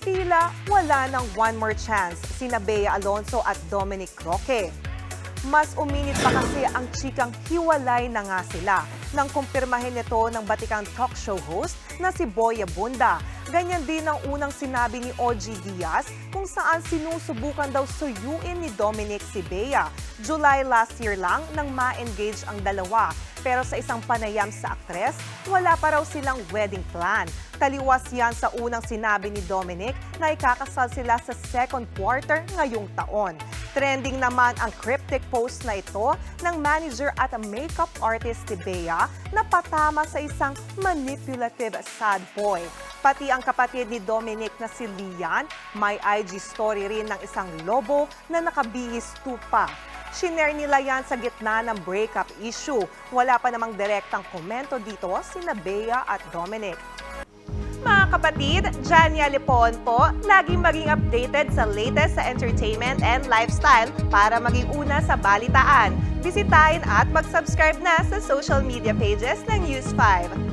Tila wala ng one more chance sina Bea Alonzo at Dominic Roque. Mas uminit pa kasi ang chikang hiwalay na nga sila nang kumpirmahin nito ng batikang talk show host na si Boy Abunda. Ganyan din ang unang sinabi ni OG Diaz kung saan sinusubukan daw suyuin ni Dominic si Bea. July last year lang nang ma-engage ang dalawa. Pero sa isang panayam sa aktres, wala pa raw silang wedding plan. Taliwas yan sa unang sinabi ni Dominic na ikakasal sila sa second quarter ngayong taon. Trending naman ang cryptic post na ito ng manager at makeup artist ni Bea na patama sa isang manipulative sad boy. Pati ang kapatid ni Dominic na si Lian, may IG story rin ng isang lobo na nakabihis tupa. Shinare nila yan sa gitna ng breakup issue. Wala pa namang direktang komento dito sina Bea at Dominic. Mga kapatid, Jania Lipon po, laging maging updated sa latest sa entertainment and lifestyle para maging una sa balitaan. Bisitahin at mag-subscribe na sa social media pages ng News 5.